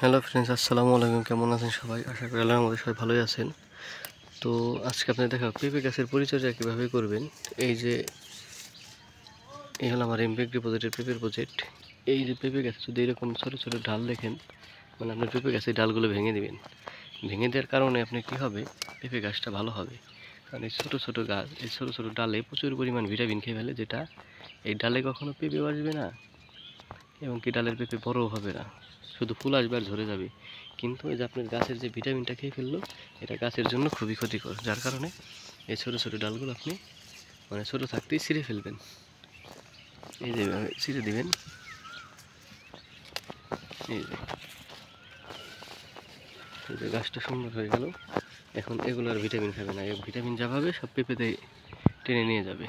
Hello friends, আসসালামু আলাইকুম। কেমন আছেন সবাই? আশা করি আল্লাহর মধ্যে সবাই ভালোই আছেন। তো আজকে আপনাদের দেখা পেঁপে গাছের পরিচর্যা কীভাবে করবেন। এই হলো আমার এমপেক ডিপোজিটের পেঁপের প্রজেক্ট। এই যে পেঁপে গাছে যদি এরকম ছোটো ছোটো ডাল দেখেন, মানে আপনার পেঁপে গাছের ডালগুলো ভেঙে দেবেন। ভেঙে দেওয়ার কারণে আপনি কী হবে, পেঁপে গাছটা ভালো হবে। কারণ এই ছোটো ছোটো গাছ, এই ছোটো ছোটো ডালে প্রচুর পরিমাণ ভিটামিন খেয়ে ফেলে, যেটা এই ডালে কখনো পেঁপেও আসবে না এবং কি ডালের পেঁপে বড়ও হবে না, শুধু ফুল আসবে আর ঝরে যাবে। কিন্তু এই যে আপনার গাছের যে ভিটামিনটা খেয়ে ফেললো, এটা গাছের জন্য খুবই ক্ষতিকর। যার কারণে এই ছোটো ছোটো ডালগুলো আপনি মানে ছোটো থাকতেই ছিঁড়ে ফেলবেন। এই যে ছিঁড়ে দিবেন। এই যে গাছটা সুন্দর হয়ে গেল। এখন এগুলো আর ভিটামিন খাবে না, এই ভিটামিন যা পাবে সব পেঁপেতে টেনে নিয়ে যাবে।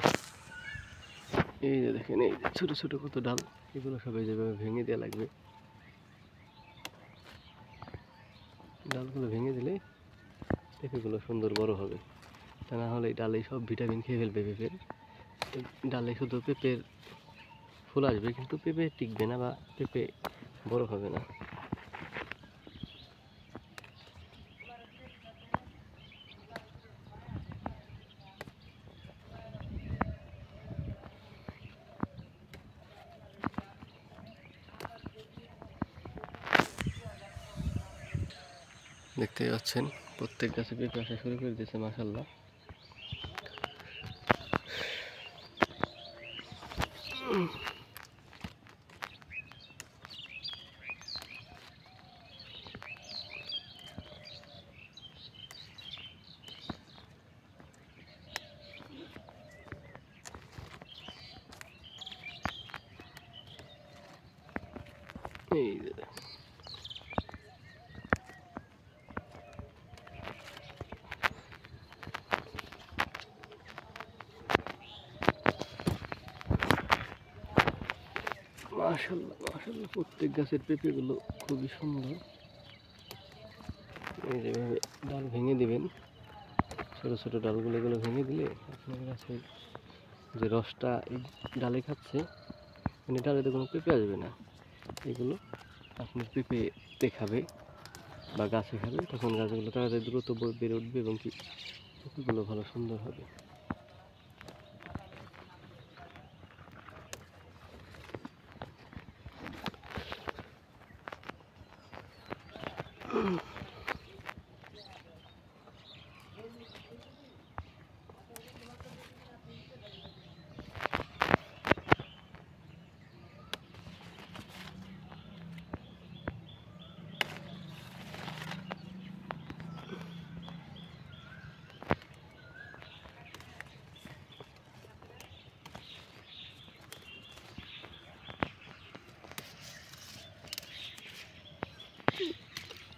এই যে দেখেন, এই যে ছোটো ছোটো কত ডাল, এগুলো সব এই যেভাবে ভেঙে দেওয়া লাগবে। ডালগুলো ভেঙে দিলে পেঁপেগুলো সুন্দর বড় হবে। তা না হলে ডালে সব ভিটামিন খেয়ে ফেলবে পেঁপের। ডালে শুধু পেঁপের ফুল আসবে, কিন্তু পেঁপে টিকবে না বা পেঁপে বড় হবে না। দেখতেই পাচ্ছেন প্রত্যেক গাছে পেঁপে আসা শুরু করে দিয়েছে, মাশাআল্লাহ। এই যে মাশাআল্লাহ মাশাআল্লাহ, প্রত্যেক গাছের পেঁপেগুলো খুবই সুন্দর। এই যেভাবে ডাল ভেঙে দিবেন, ছোটো ছোটো ডালগুলো এগুলো ভেঙে দিলে আপনার গাছের যে রসটা এই ডালে খাচ্ছে, মানে ডালেতে কোনো পেঁপে আসবে না। এগুলো আপনার পেঁপে খাবে বা গাছে খাবে, তখন গাছগুলো তাড়াতাড়ি দ্রুত বেড়ে উঠবে এবং কি পেঁপেগুলো ভালো সুন্দর হবে।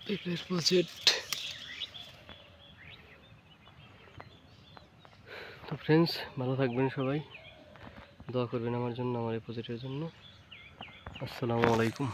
পেঁপের প্রজেক্ট। তো ফ্রেন্ডস, ভালো থাকবেন সবাই, দোয়া করবেন আমার জন্য, আমার এই প্রজেক্টের জন্য। আসসালামু আলাইকুম।